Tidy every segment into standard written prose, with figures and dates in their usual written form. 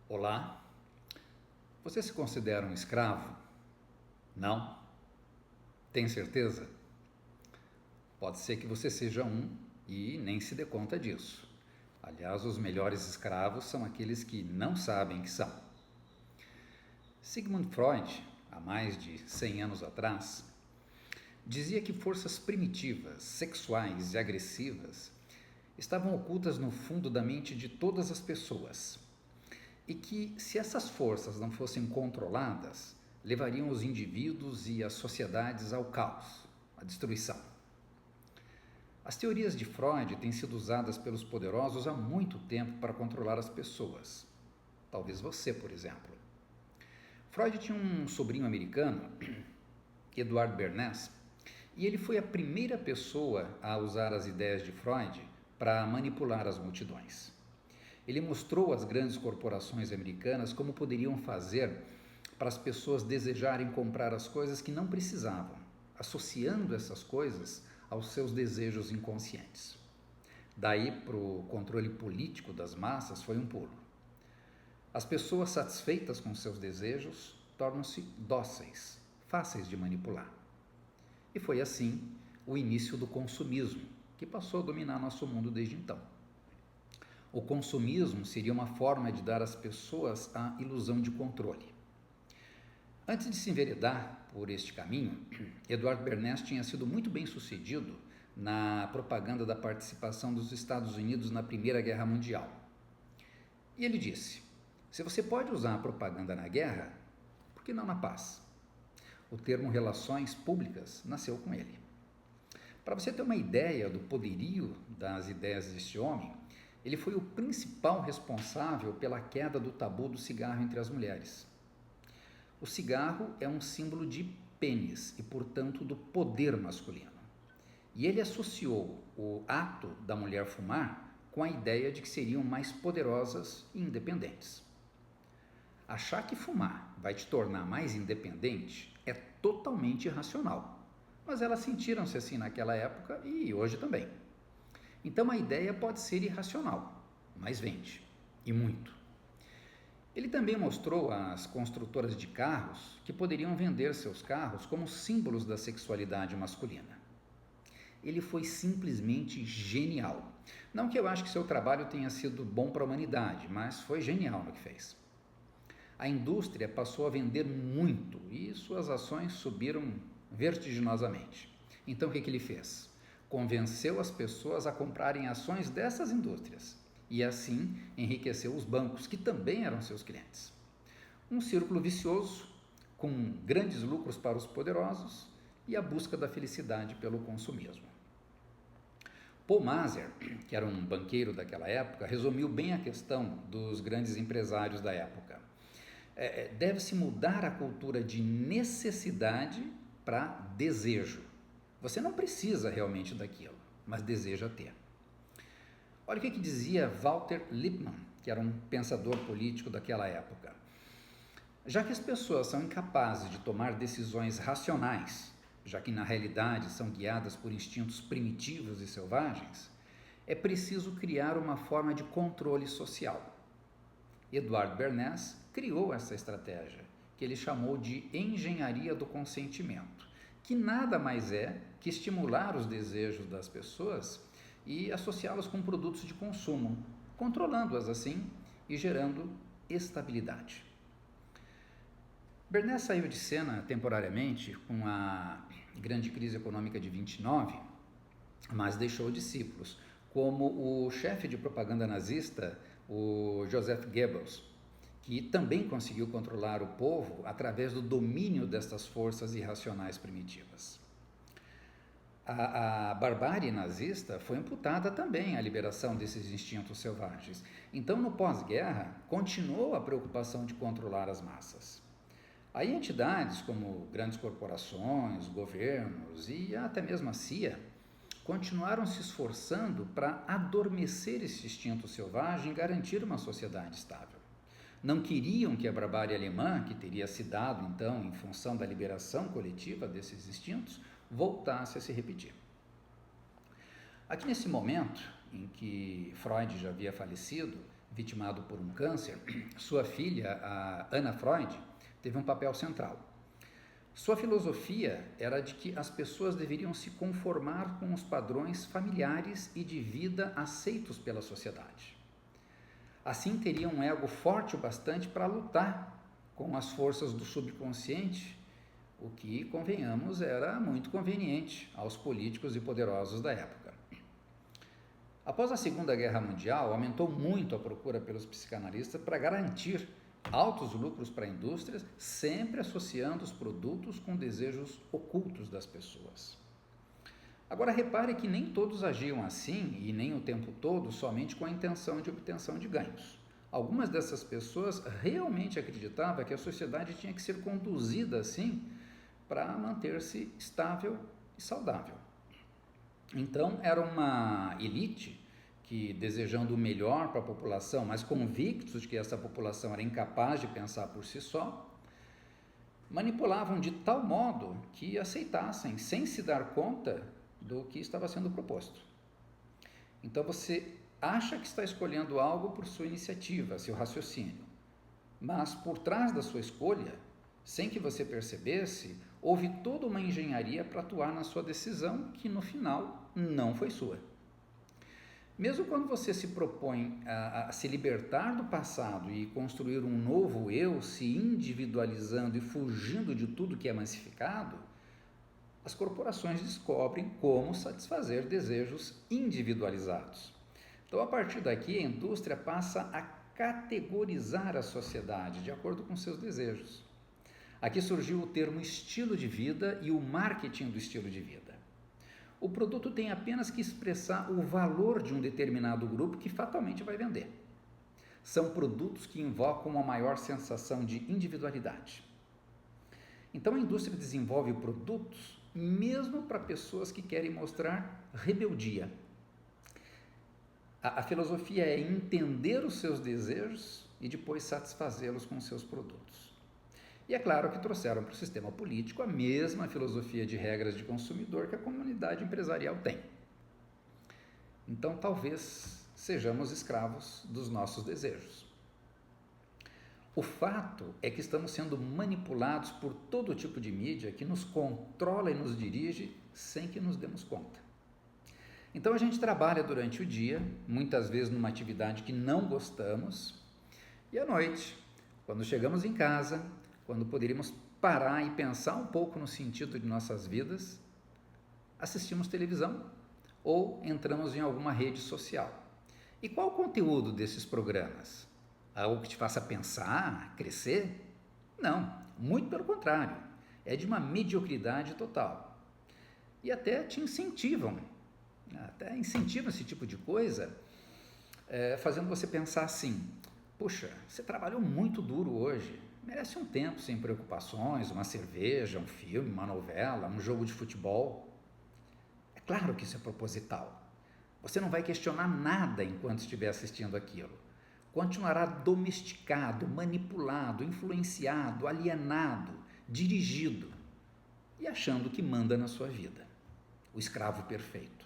Olá, você se considera um escravo? Não? Tem certeza? Pode ser que você seja um e nem se dê conta disso. Aliás, os melhores escravos são aqueles que não sabem que são. Sigmund Freud, há mais de 100 anos atrás, dizia que forças primitivas, sexuais e agressivas estavam ocultas no fundo da mente de todas as pessoas e que, se essas forças não fossem controladas, levariam os indivíduos e as sociedades ao caos, à destruição. As teorias de Freud têm sido usadas pelos poderosos há muito tempo para controlar as pessoas. Talvez você, por exemplo. Freud tinha um sobrinho americano, Edward Bernays, e ele foi a primeira pessoa a usar as ideias de Freud para manipular as multidões. Ele mostrou às grandes corporações americanas como poderiam fazer para as pessoas desejarem comprar as coisas que não precisavam, associando essas coisas aos seus desejos inconscientes. Daí para o controle político das massas foi um pulo. As pessoas satisfeitas com seus desejos tornam-se dóceis, fáceis de manipular. E foi assim o início do consumismo, que passou a dominar nosso mundo desde então. O consumismo seria uma forma de dar às pessoas a ilusão de controle. Antes de se enveredar por este caminho, Edward Bernays tinha sido muito bem sucedido na propaganda da participação dos Estados Unidos na Primeira Guerra Mundial. E ele disse: se você pode usar a propaganda na guerra, por que não na paz? O termo relações públicas nasceu com ele. Para você ter uma ideia do poderio das ideias deste homem, ele foi o principal responsável pela queda do tabu do cigarro entre as mulheres. O cigarro é um símbolo de pênis e, portanto, do poder masculino. E ele associou o ato da mulher fumar com a ideia de que seriam mais poderosas e independentes. Achar que fumar vai te tornar mais independente é totalmente irracional, mas elas sentiram-se assim naquela época e hoje também. Então a ideia pode ser irracional, mas vende, e muito. Ele também mostrou às construtoras de carros que poderiam vender seus carros como símbolos da sexualidade masculina. Ele foi simplesmente genial. Não que eu ache que seu trabalho tenha sido bom para a humanidade, mas foi genial no que fez. A indústria passou a vender muito e suas ações subiram vertiginosamente. Então o que ele fez? Convenceu as pessoas a comprarem ações dessas indústrias e assim enriqueceu os bancos, que também eram seus clientes. Um círculo vicioso, com grandes lucros para os poderosos e a busca da felicidade pelo consumismo. Paul Mazur, que era um banqueiro daquela época, resumiu bem a questão dos grandes empresários da época. Deve-se mudar a cultura de necessidade para desejo. Você não precisa realmente daquilo, mas deseja ter. Olha o que dizia Walter Lippmann, que era um pensador político daquela época. Já que as pessoas são incapazes de tomar decisões racionais, já que na realidade são guiadas por instintos primitivos e selvagens, é preciso criar uma forma de controle social. Edward Bernays criou essa estratégia, que ele chamou de engenharia do consentimento, que nada mais é que estimular os desejos das pessoas e associá-los com produtos de consumo, controlando-as assim e gerando estabilidade. Bernays saiu de cena temporariamente com a grande crise econômica de 29, mas deixou discípulos, como o chefe de propaganda nazista, o Joseph Goebbels, que também conseguiu controlar o povo através do domínio destas forças irracionais primitivas. A barbárie nazista foi imputada também à liberação desses instintos selvagens. Então, no pós-guerra, continuou a preocupação de controlar as massas. Aí entidades como grandes corporações, governos e até mesmo a CIA continuaram se esforçando para adormecer esse instinto selvagem e garantir uma sociedade estável. Não queriam que a barbárie alemã, que teria se dado então em função da liberação coletiva desses instintos, voltasse a se repetir. Aqui nesse momento em que Freud já havia falecido, vitimado por um câncer, sua filha, a Anna Freud, teve um papel central. Sua filosofia era de que as pessoas deveriam se conformar com os padrões familiares e de vida aceitos pela sociedade. Assim teriam um ego forte o bastante para lutar com as forças do subconsciente, o que, convenhamos, era muito conveniente aos políticos e poderosos da época. Após a Segunda Guerra Mundial, aumentou muito a procura pelos psicanalistas para garantir altos lucros para indústrias, sempre associando os produtos com desejos ocultos das pessoas. Agora repare que nem todos agiam assim e nem o tempo todo somente com a intenção de obtenção de ganhos. Algumas dessas pessoas realmente acreditavam que a sociedade tinha que ser conduzida assim para manter-se estável e saudável. Então era uma elite que, desejando o melhor para a população, mas convictos de que essa população era incapaz de pensar por si só, manipulavam de tal modo que aceitassem, sem se dar conta do que estava sendo proposto. Então você acha que está escolhendo algo por sua iniciativa, seu raciocínio, mas por trás da sua escolha, sem que você percebesse, houve toda uma engenharia para atuar na sua decisão que no final não foi sua. Mesmo quando você se propõe a se libertar do passado e construir um novo eu, se individualizando e fugindo de tudo que é massificado, as corporações descobrem como satisfazer desejos individualizados. Então, a partir daqui, a indústria passa a categorizar a sociedade de acordo com seus desejos. Aqui surgiu o termo estilo de vida e o marketing do estilo de vida. O produto tem apenas que expressar o valor de um determinado grupo que fatalmente vai vender. São produtos que invocam uma maior sensação de individualidade. Então a indústria desenvolve produtos mesmo para pessoas que querem mostrar rebeldia. A filosofia é entender os seus desejos e depois satisfazê-los com seus produtos. E é claro que trouxeram para o sistema político a mesma filosofia de regras de consumidor que a comunidade empresarial tem. Então, talvez sejamos escravos dos nossos desejos. O fato é que estamos sendo manipulados por todo tipo de mídia que nos controla e nos dirige sem que nos demos conta. Então, a gente trabalha durante o dia, muitas vezes numa atividade que não gostamos, e à noite, quando chegamos em casa, quando poderíamos parar e pensar um pouco no sentido de nossas vidas, assistimos televisão ou entramos em alguma rede social. E qual o conteúdo desses programas? Algo que te faça pensar, crescer? Não, muito pelo contrário, é de uma mediocridade total. E até te incentivam esse tipo de coisa, fazendo você pensar assim: puxa, você trabalhou muito duro hoje, merece um tempo sem preocupações, uma cerveja, um filme, uma novela, um jogo de futebol. É claro que isso é proposital. Você não vai questionar nada enquanto estiver assistindo aquilo. Continuará domesticado, manipulado, influenciado, alienado, dirigido e achando que manda na sua vida. O escravo perfeito.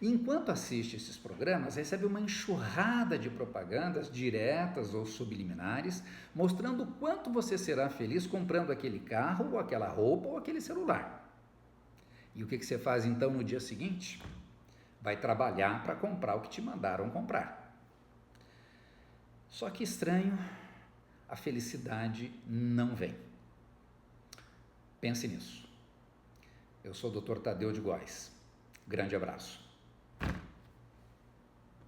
E enquanto assiste esses programas, recebe uma enxurrada de propagandas diretas ou subliminares, mostrando o quanto você será feliz comprando aquele carro, ou aquela roupa, ou aquele celular. E o que você faz então no dia seguinte? Vai trabalhar para comprar o que te mandaram comprar. Só que estranho, a felicidade não vem. Pense nisso. Eu sou o Dr. Tadeu de Góes. Grande abraço.